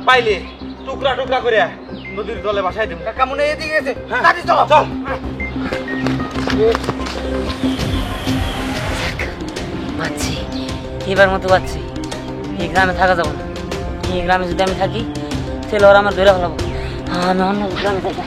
পাইলে টুকরা টুকরা করে নদীর জলে বাসায় দিব। কাকা মনে এদিকে গেছে, চলো চল। বাচ্চি, এবার মতো বাচ্চি, এই গ্রামে থাকা যাবো না। এই গ্রামে যদি আমি থাকি তাহলে ওরা আমার ধরে ফেলাবো। আমি অন্য গ্রামে থাকি।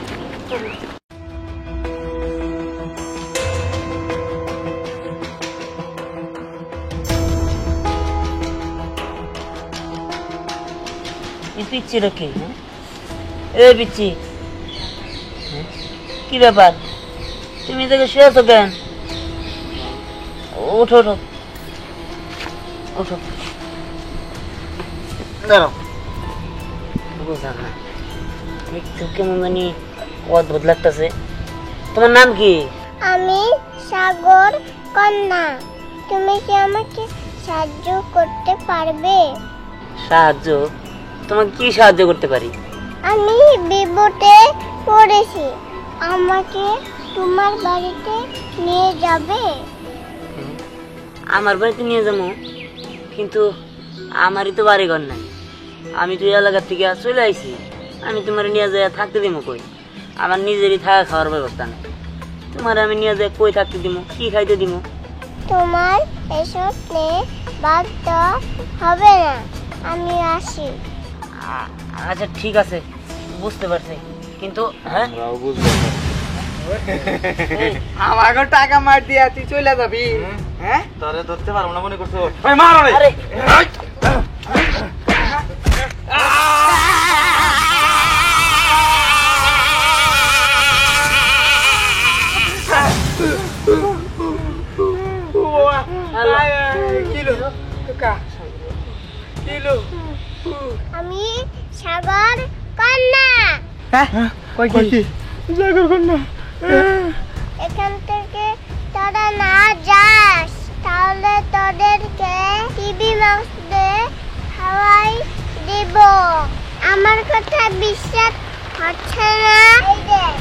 পিচ্ছি রেখে এ পিচ্ছি, কি ব্যাপার? তুমি থেকে শুয়েছো কেন? ওঠো ওঠো ওঠো। বুঝলাম না, একটু কেমন জানি অদ্ভুত লাগতেছে। তোমার নাম কি? আমি সাগর কন্যা। তুমি কি আমাকে সাহায্য করতে পারবে? সাহায্য? তোমাকে কি সাহায্য করতে পারি? আমি বিপদে পড়েছি, আমাকে তোমার বাড়িতে নিয়ে যাবে? আমার বাড়িতে নিয়ে যাবো, কিন্তু আমারই তো বাড়ি ঘর নাই। আমি তো এলাকার থেকে চলে আইছি, আমি তোমার নিয়ে যাই থাকতে দিব কই? আমার নিজেরই থাকা খাওয়ার ব্যবস্থা নেই। তোমার আমি নিয়ে যাই কই থাকতে দিব, কি খাইতে দিব? তোমার এসব নিয়ে বাধ্য হবে না, আমি আসি। আচ্ছা ঠিক আছে, বুঝতে পারছি, কিন্তু হ্যাঁ আমাকে টাকা মার দিয়া তুই চলে যাবি? হ্যাঁ, তোরে ধরতে পারবো না মনে করছো? মার আরে আমি সাগর কন্যা। সাগর কন্যা, এখান থেকে তোরা না যাস তাহলে তোদেরকে টিভি মাংস খাওয়াই দিব। আমার কথা বিশ্বাস হচ্ছে না? এই দেখ।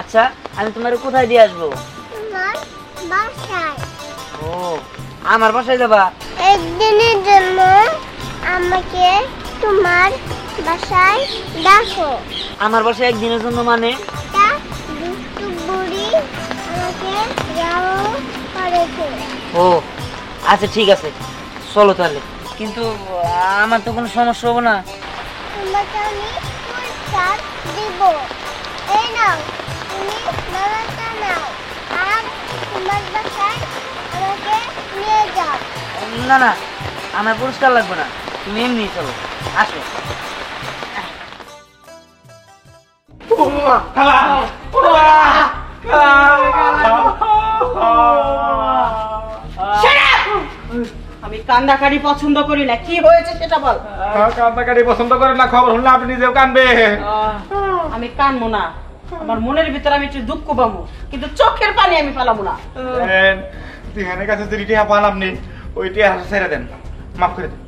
আচ্ছা, আমি তোমার কোথায় দিয়ে আসবো? তোমার বাসায়। ও, আমার বাসায় যাবা? একদিনের জন্য আমাকে তোমার বাসায় ডাকো। আমার বাসায় একদিনের জন্য মানে? তা দুষ্টু বুড়ি আমাকে যাও করেছে। ও আচ্ছা ঠিক আছে, চলো তাহলে। কিন্তু আমার তো কোনো সমস্যা হবে না? তোমাকে আমি পুরস্কার দিব। এই নাও, তুমি বাবাটা নাও আর তোমার বাসায় আমাকে নিয়ে যাও। না না, আমার পুরস্কার লাগবে না, তুমি এমনি চলো, আসো। আমি কান্দাকারি পছন্দ করি না। কি হয়েছে সেটা বল। কান্দাকাটি পছন্দ করে না, খবর শুনলে আপনি নিজেও কানবে। আমি কানবো না, আমার মনের ভিতরে আমি একটু দুঃখ পাবো, কিন্তু চোখের পানি আমি ফেলাবো না। দিহানের কাছে যে টিহা পান আপনি, ওই টিহা ছেড়ে দেন, মাফ করে দেন।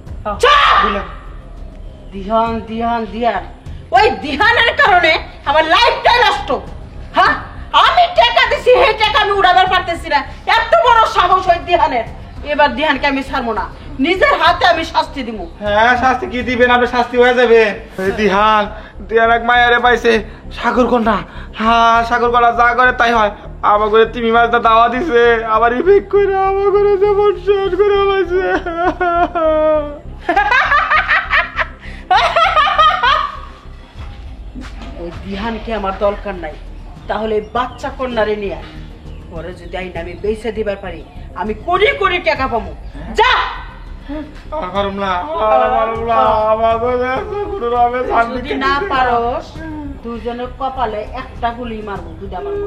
দিহান দিহান দিহান, ওই দিহানের কারণে আমার লাইফটাই নষ্ট। হ্যাঁ, আমি টাকা দিছি, সেই টাকা আমি উড়াবার পারতেছি না। এত বড় সাহস ওই দিহানের। এবার দিহানকে আমি ছাড়বো না, নিজের হাতে আমি শাস্তি দিব। হ্যাঁ, শাস্তি কি দিবেন আপনি? শাস্তি হয়ে যাবে। দিহান দিহান এক মায়ারে পাইছে সাগর কন্যা। হ্যাঁ, সাগর কন্যা যা করে তাই হয়। আমার করে তিমি মাছটা দাওয়া দিছে, আবার ইফেক্ট করে আমার করে যেমন শেষ করে হয়েছে। ওই দিহানকে আমার দরকার নাই, তাহলে বাচ্চা কন্যারে নিয়ে পরে যদি আইন আমি বেঁচে দিবার পারি, আমি কোটি কোটি টাকা পাবো। যা যদি না পারোস, দুজনের কপালে একটা গুলি মারবো, দুটা মারবো।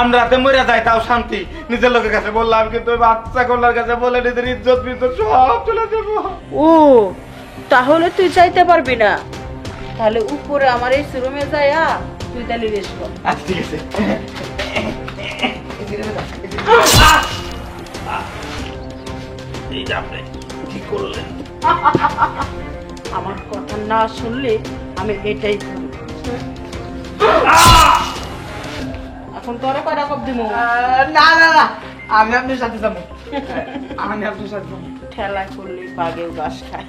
আমরা মরে যাই তাও শান্তি। নিজের লোকের কাছে বললাম, কিন্তু বাচ্চা কন্যার কাছে বলে নিজের ইজ্জত সব চলে যাবো। ও তাহলে তুই চাইতে পারবি না, তাহলে উপরে আমার এই রুমে যায়া তুই তাহলে রেস্ট কর। আচ্ছা ঠিক আছে। এই যে আপনি কি করলেন? আমার কথা না শুনলে আমি এটাই করব। এখন তোরা কয়টা কপ দিমু? না না না, আমি আপনার সাথে যাবো। আমি আপনার সাথে যাবো। ঠেলায় করলে বাগেও ঘাস খায়।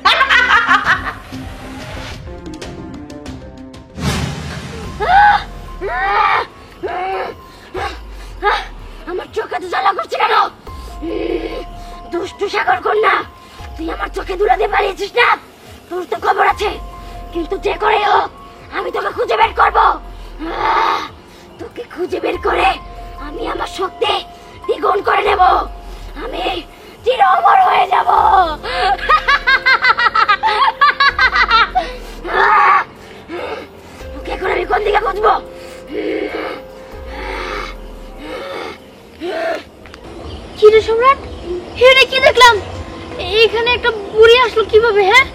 আমার চোখে তো জ্বালা করছে কেন? দুষ্টু সাগর কন্যা, তুই আমার চোখে ধুলা দিয়ে পালিয়েছিস না? তোর তো খবর আছে, কিন্তু যে করে হোক আমি তোকে খুঁজে বের করবো। তোকে খুঁজে বের করে আমি আমার শক্তি দ্বিগুণ করে নেব। আমি চির অমর হয়ে যাব। ওকে এখন আমি কোন দিকে খুঁজবো? কি রে সম্রাট, হেরে কি দেখলাম? এখানে একটা বুড়ি আসলো কিভাবে? হ্যাঁ,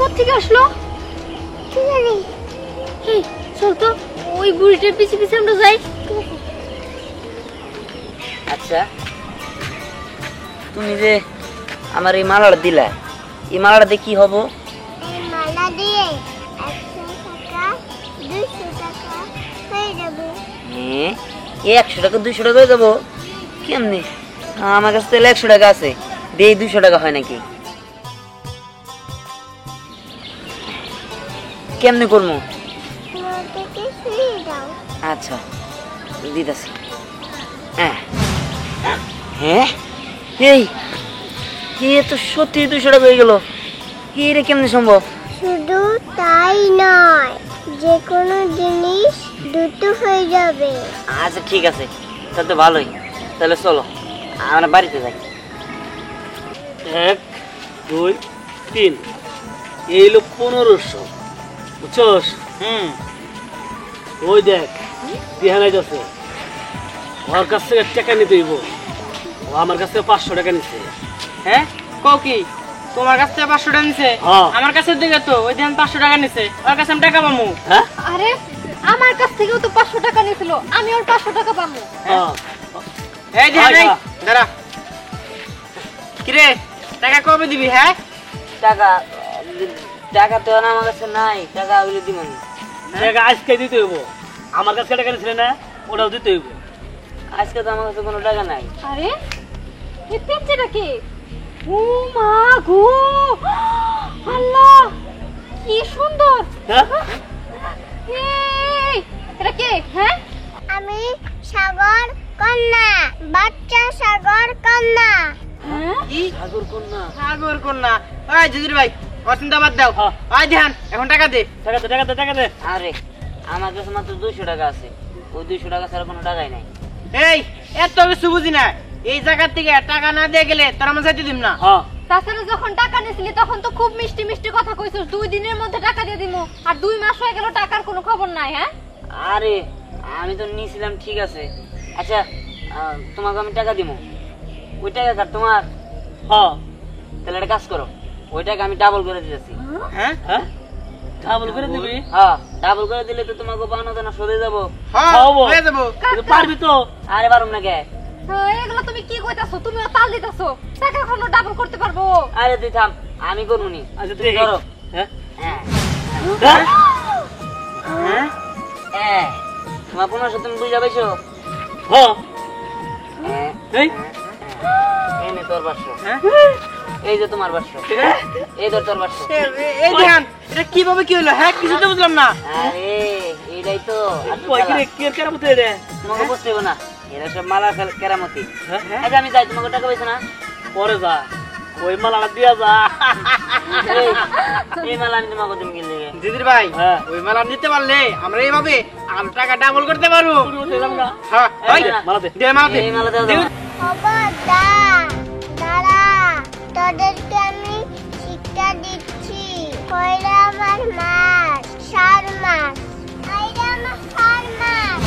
কোথেকে আসলো কি জানি? হে চল তো ওই বুড়িটার পিছে পিছে আমরা যাই। আচ্ছা, তুমি যে আমার এই মালাটা দিলা, এই মালাটা দিয়ে কি হবো? এই মালা দিয়ে 100 টাকা 200 টাকা হয়ে যাবে। হ্যাঁ, এই 100 টাকা 200 টাকা হয়ে যাবো? কেমনি? আমার কাছে তাহলে 100 টাকা আছে, দিয়ে 200 টাকা হয় নাকি? কেমনি করবো? আমাকে ফিরিয়ে দাও। আচ্ছা দিতেছি। হ্যাঁ হ্যাঁ, এই তো সত্যি 200 টাকা হয়ে গেল। এটা কেমনি সম্ভব? শুধু তাই নয়, যে কোনো জিনিস দুটো হয়ে যাবে। আচ্ছা ঠিক আছে, তাহলে তো ভালোই। তাহলে চলো আমরা বাড়িতে যাই। 1 2 3 এই হলো 1500, বুঝছস? ওই দেখ দিহান আইতাছে, ওর কাছ থেকে টাকা নিতে হইব। ও আমার কাছ থেকে 500 টাকা নিছে। হ্যাঁ কও কি? তোমার কাছ থেকে 500 টাকা নিছে? হ্যাঁ। আমার কাছে দিকে তো ওই দিন 500 টাকা নিছে, ওর কাছে আমি টাকা পামু। হ্যাঁ আরে আমার কাছ থেকেও তো 500 টাকা নিয়েছিল, আমি ওর 500 টাকা পাবো। হ্যাঁ এই ধ্যান আয়, এই আয়। দাঁড়া। কিরে টাকা কবে দিবি? হ্যাঁ টাকা টাকা তো আর আমার কাছে নাই, টাকা ওগুলো দিব না। টাকা আজকে দিতে হইব। আমার কাছে টাকা নিছিলে না, ওটাও দিতে হইব। আজকে তো আমার কাছে কোনো টাকা নাই। আরে এই পেঁচেটা কে? ও মা গো, আল্লাহ কি সুন্দর! হ্যাঁ এই এটা কে? হ্যাঁ আমি সাগর কন্যা, বাচ্চা সাগর কন্যা। হ্যাঁ সাগর কন্যা। সাগর কন্যা। ওই জিজির ভাই, ওর চিন্তা বাদ দাও। হ্যাঁ। ওই ধ্যান এখন টাকা দে। টাকা দে, টাকা দে, টাকা দে। আরে আমার কাছে মাত্র 200 টাকা আছে, ওই 200 টাকা ছাড়া কোনো টাকাই নাই। এই এত কিছু বুঝি না, এই জায়গা থেকে টাকা না দিয়ে গেলে তোর আমার যাইতে দিম না। হ্যাঁ তাছাড়া যখন টাকা নিয়েছিলি তখন তো খুব মিষ্টি মিষ্টি কথা কইছিস, 2 দিনের মধ্যে টাকা দিয়ে দিমু, আর 2 মাস হয়ে গেল টাকার কোনো খবর নাই। হ্যাঁ আরে আমি তো নিয়েছিলাম, ঠিক আছে। আচ্ছা তোমাকে আমি টাকা দিব, ওই টাকা কার তোমার? হ্যাঁ তাহলে একটা কাজ করো, ওই টাকা আমি ডাবল করে দিতেছি। হ্যাঁ হ্যাঁ ডাবল করে দিবি? হ্যাঁ, ডাবল করে দিলে তো তোমাকে পাওনা দানা সরে যাবো। হ্যাঁ খাওয়াবো। হয়ে যাবো। কিন্তু পারবি তো? আরে পারুম না কে? এগুলো তুমি কি কইতাছো? তুমিও তাল দিতাছো, টাকা কোনো ডাবল করতে পারবো? আরে তুই থাম, আমি করবো নি। আচ্ছা তুই ধরো। হ্যাঁ হ্যাঁ হ্যাঁ হ্যাঁ হ্যাঁ, তোমার 1500 তুমি বুঝা পাইছো? হ্যাঁ হ্যাঁ, এই এই নে তোর 500। হ্যাঁ এই যে তোমার 500, এই ধর তোর 500। এই ধ্যান, এটা কিভাবে কি হলো? হ্যাঁ কিছু তো বুঝলাম না। আরে এইটাই তো আসল কই খেলা। কি কে কেরামতে রে? তোমাকে বুঝতে হবে না, এরা সব মালা কেরামতি। হ্যাঁ? আচ্ছা আমি যাই, তোমাকে টাকা পাইছো না? পরে যা, ওই মালাটা দিয়া যা। এই, এই মালা আমি তোমাকে দিন কিনলে। দিদির ভাই, হ্যাঁ। ওই মালা নিতে পারলে আমরা এইভাবে আর টাকা ডাবল করতে পারবো। হ্যাঁ ওই মালা দে। দে মালা দে। এই মালা দাও দে। খবরদার, দাঁড়া, তোদেরকে আমি শিক্ষা দিচ্ছি। কইরা আমার মাস 4 মাস, কইরা আমার 4 মাস।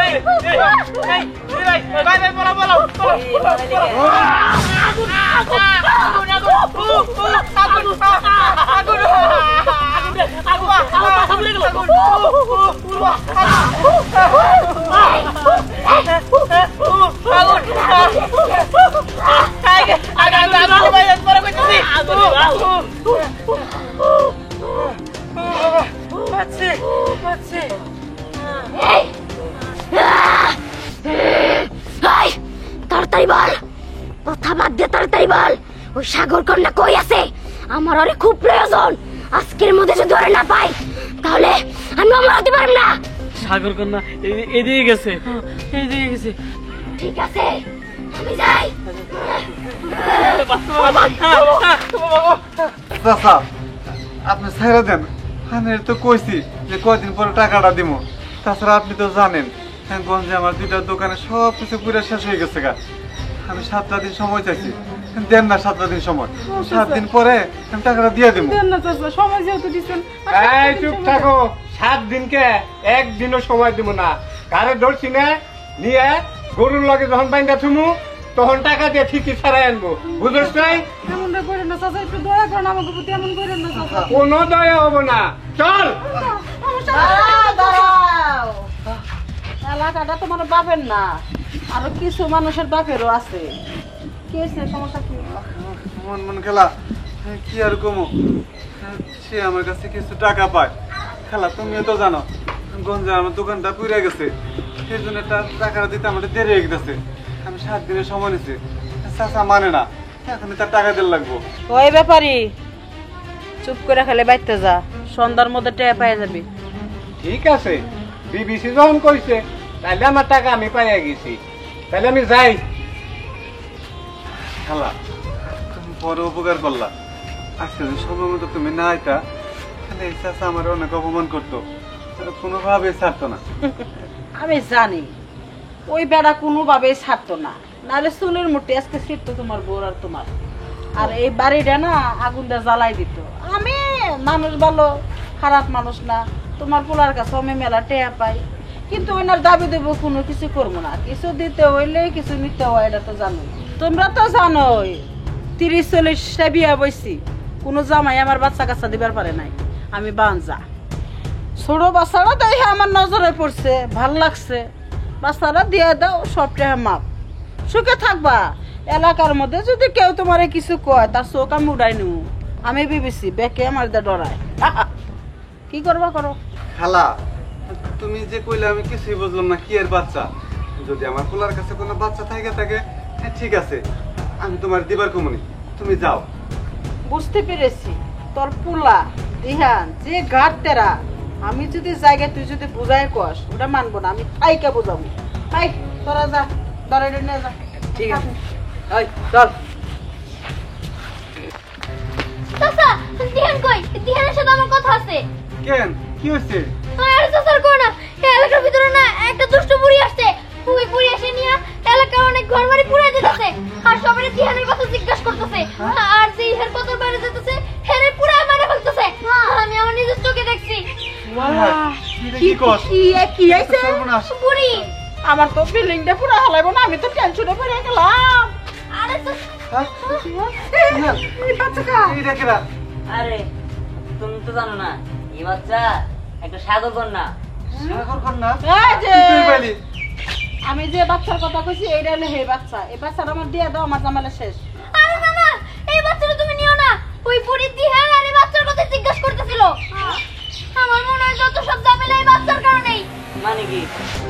এই, দিদির ভাই, তাড়াতাড়ি বল, কথা বাদ দিয়ে তাড়াতাড়ি বল, ওই সাগর কন্যা কই আছে? আমার ওরে খুব প্রয়োজন। আজকের মধ্যে যদি ধরে না পাই তাহলে আমি অমর হতে পারব না। সাগর কন্যা এদিকে গেছে, এদিকে গেছে। ঠিক আছে, আমি যাই। চাচা আপনি ছেড়ে দেন, আমি তো কইছি যে কয়দিন পরে টাকাটা দিব। তাছাড়া আপনি তো জানেন গঞ্জে আমার দুইটা দোকানে সব কিছু পুরো শেষ হয়ে গেছে গা। আমি 7টা দিন সময় চাইছি, দেন না 7টা দিন সময়। 7 দিন পরে আমি টাকাটা দিয়ে দেবো। সময় যেহেতু দিচ্ছেন, এই চুপ থাকো। 7 দিনকে একদিনও সময় দিব না। কারে ধরছি না নিয়ে গরুর লগে যখন বাইন্দা থুমু তখন টাকা দিয়ে ঠিকই ছাড়াই আনবো, বুঝছ নাই? এমনটা করেন না চাচা, একটু দয়া করেন আমাকে প্রতি, এমন করেন না চাচা। কোনো দয়া হবো না, চল। দাঁড়াও, এলাকাটা তোমার বাপের না, আরো কিছু মানুষের বাপেরও আছে। কি হয়েছে, সমস্যা কি? মন মন খেলা কি আর কমো, সে আমার কাছে কিছু টাকা পায়। খেলা তুমিও তো জানো গঞ্জে আমার দোকানটা পুড়ে গেছে, সেই জন্য টাকাটা দিতে আমার দেরি হয়ে গেছে। আমি 7 দিনের সময় নিছি, চাচা মানে না, এখন তার টাকা দিতে লাগবো। ওই ব্যাপারই চুপ করে খেলে বাইতে যা, সন্ধ্যার মধ্যে টেয়া পাই যাবি। ঠিক আছে, বিবিসি যখন কইছে তাহলে আমার টাকা আমি পাইয়া গেছি, তাহলে আমি যাই। খালা তুমি বড় উপকার করলা। আজকে যে সময় মতো তুমি না আইতা তাহলে এই চাচা আমার অনেক অপমান করতো, কোনোভাবে ছাড়তো না। আমি জানি ওই বেড়া কোনোভাবেই ছাড়তো না, নাহলে চুলের মুঠে আজকে ছিটতো তোমার বউর আর তোমার। আর এই বাড়িটা না আগুন দিয়ে জ্বালাই দিত। আমি মানুষ ভালো, খারাপ মানুষ না, তোমার পোলার কাছে আমি মেলা টেয়া পাই, কিন্তু ওনার দাবি দেব কোনো কিছু করবো না। কিছু দিতে হইলে কিছু নিতে হয়, এটা তো জানো। তোমরা তো জানোই 30-40টা বিয়া বইছি, কোনো জামাই আমার বাচ্চা কাচ্চা দিবার পারে নাই। আমি বাঞ্জা, ছোট বাচ্চারা দেখে আমার নজরে পড়ছে, ভাল লাগছে, বাচ্চারা দিয়ে দাও, সবটা মাপ, সুখে থাকবা। এলাকার মধ্যে যদি কেউ তোমারে কিছু কয় তার চোখ আমি উড়াই নিব। আমি ভেবেছি বেকে আমার দিয়ে ডরায়। কি করবা করো। খালা তুমি যে কইলে আমি কিছুই বুঝলাম না, কি এর বাচ্চা? যদি আমার পোলার কাছে কোনো বাচ্চা থাকে হ্যাঁ ঠিক আছে, আমি তোমার দিবার কমনি, তুমি যাও। বুঝতে পেরেছি তোর পোলা দিহান যে ঘাট তেরা, আমি যদি জায়গায় তুই যদি বুঝাই কস ওটা মানবো না, আমি থাইকে বুঝাবো। তাই তোরা যা, দরাই নিয়ে যা। ঠিক আছে, এই চল। চাচা, দিহান কই? দিহানের সাথে আমার কথা আছে। কেন কি হয়েছে? আরে চাচার কই না, এই এলাকার ভিতরে না একটা দুষ্ট বুড়ি আসছে। ওই বুড়ি এসে নিয়ে এলাকার অনেক ঘরবাড়ি পুড়াই দিতেছে, আর সবাই দিহানের কথা জিজ্ঞাসা করতেছে, আর যে হের কত বাইরে যেতেছে হেরে পুরাই মারা ফেলতেছে। আমি আমার নিজের চোখে দেখছি। কি কস? কি হইছে? বুড়ি আমার তো ফিলিংটা পুরো হালাইবো না, আমি তো টেনশনে পড়ে গেলাম। আরে এই বাচ্চাটা এইটা কেডা? আরে তুমি তো জানো না এই বাচ্চা একটা সাগর কন্যা। সাগর কন্যা? এই যে কি তুই বলি? আমি যে বাচ্চার কথা কইছি এইটা হলো হে বাচ্চা। এই বাচ্চাটা আমার দিয়ে দাও, আমার জামালা শেষ। আরে না না, এই বাচ্চাটা তুমি নিও না। ওই বুড়ি দিহান আর এই বাচ্চার কথা জিজ্ঞাসা করতেছিল। আমার মনে হয় যত সব ঝামেলা এই বাচ্চার কারণেই। মানে কি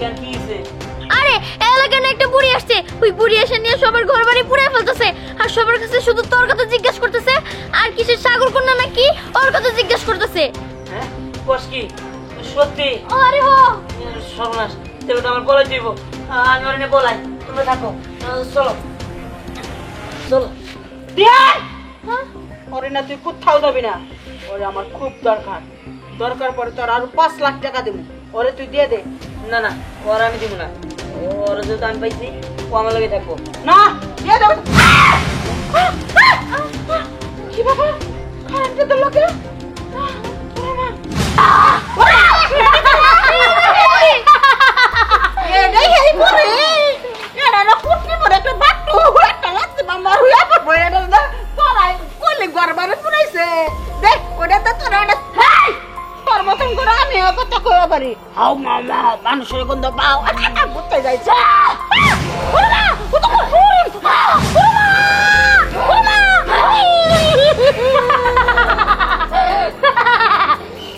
কেন কি হইছে? আরে এলাকায় না একটা বুড়ি আসছে, ওই বুড়ি এসে নিয়ে সবার ঘর বাড়ি পুড়ায় ফেলতেছে, আর সবার কাছে শুধু তোর কথা জিজ্ঞাসা করতেছে, আর কিসের সাগর কন্যা নাকি ওর কথা জিজ্ঞাসা করতেছে। হ্যাঁ কস কি সত্যি? আরে হো সর্বনাশ, তাহলে তো আমার বলে দিব। আমি ওর নিয়ে বলাই, তোমরা থাকো। চলো চলো। দিহান ওরে না তুই কোথাও যাবি না, ওরে আমার খুব দরকার। দরকার পড়ে তোর আরো 5 লাখ টাকা দেবো, ওরে তুই দিয়ে দে। না না, ওর আমি দিব না। ওর যেহেতু আমি পাইছি ও আমার লগে থাকবো। না দিয়ে দাও। কি বাবা খানকে তো লোকে এটাই হেই করে এটা কুটনি পরে একটা বাট্টু একটা লাগছে মামা হুইয়া পড়বো এটা না পড়াই কইলে গরবারে পুরাইছে দেখ ওটা তো তোর ওটা হেই তোর মতন করে আমি কথা কইয়া পারি হাও মামা মানুষের গন্ধ পাও আটা বুঝতে যাইছে ওরা ও তো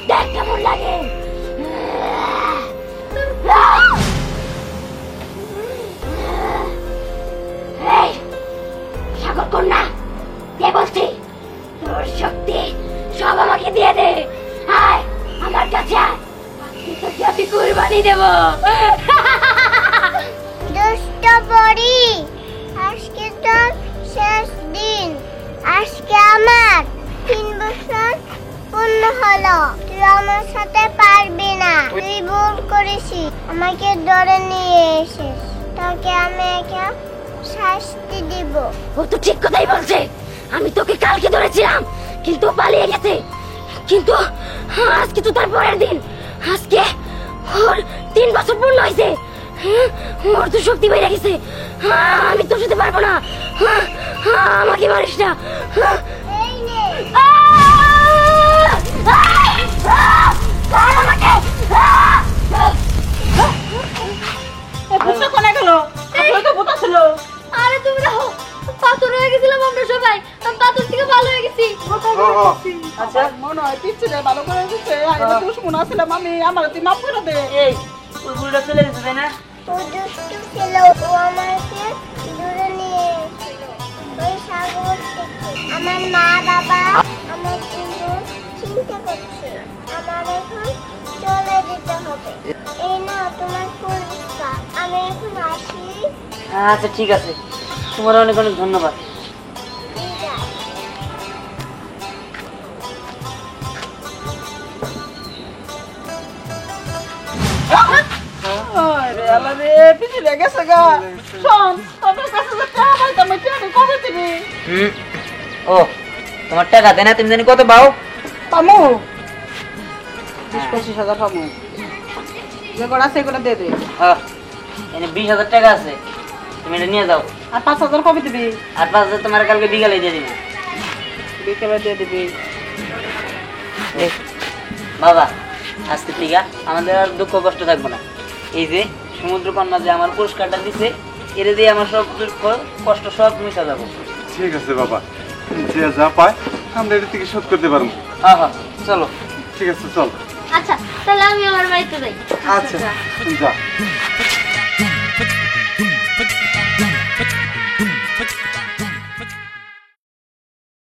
দেখ কেমন লাগে এই সাগর কন্যা কে বলছি তোর শক্তি সব আমাকে দিয়ে দে আয় আমার কাছে আয় আজকে তোকে আমি কুরবানি দেব দুষ্ট পরি আজকে তোর শেষ দিন আজকে আমার 3 বছর পূর্ণ হলো তুই আমার সাথে পারবি না তুই ভুল করেছিস আমাকে ধরে নিয়ে এসেছিস তোকে আমি একটা শাস্তি দিব ও তো ঠিক কথাই বলছে আমি তোকে কালকে ধরেছিলাম কিন্তু ও পালিয়ে গেছে কিন্তু আজকে তো তার পরের দিন আজকে ওর 3 বছর পূর্ণ হয়েছে ওর তো শক্তি বেড়ে গেছে আমি তোর সাথে পারবো না আমাকে মারিস না এই নে বুঝতে কোনে গেল আসলে তো বুতা ছিল আরে তুমি রাখো পাথর হয়ে গেছিলাম আমরা সবাই আমি পাথর থেকে ভালো হয়ে গেছি আচ্ছা মনে হয় পিছনে ভালো করে দিচ্ছে এটা দুশ্মন আসলে মামি আমার তুই মাফ করে দে এই ওই বুড়িটা চলে গেছে তাই না? ও দুষ্টু ছিল ও আমাকে দূরে নিয়ে এসেছিল ওই সাগর থেকে আমার মা বাবা আমার জন্য চিন্তা করছে আমার এখন চলে যেতে হবে এই না তোমার পুরস্কার আমি এখন আসি আচ্ছা ঠিক আছে তোমার অনেক অনেক ধন্যবাদ বিদায় আরে আল্লাহ রে পিছনে গেছে গা শোন তোর কাছে যে টাকা পাইতাম আমি টাকা কবে দিবি ও তোমার টাকা দেয় না তুমি জানি কত পাও পামু 20-25 হাজার পামু যে কটা আছে এগুলো দিয়ে দে হ্যাঁ এনে 20,000 টাকা আছে তুমি এটা নিয়ে যাও আর 5,000 কবে দিবি আর 5,000 তোমার কালকে বিকালে দিয়ে দিবি বিকেলে দিয়ে দিবি এই, বাবা আজকে থেকে আমাদের আর দুঃখ কষ্ট থাকবো না এই যে সমুদ্র কন্যা যে আমার পুরস্কারটা দিছে এর দিয়ে আমার সব দুঃখ কষ্ট সব মিশা যাবো ঠিক আছে বাবা যে যা পায় আমরা এটা থেকে শোধ করতে পারবো হ্যাঁ হ্যাঁ চলো ঠিক আছে চল আচ্ছা তাহলে আমি আমার বাড়িতে যাই আচ্ছা যা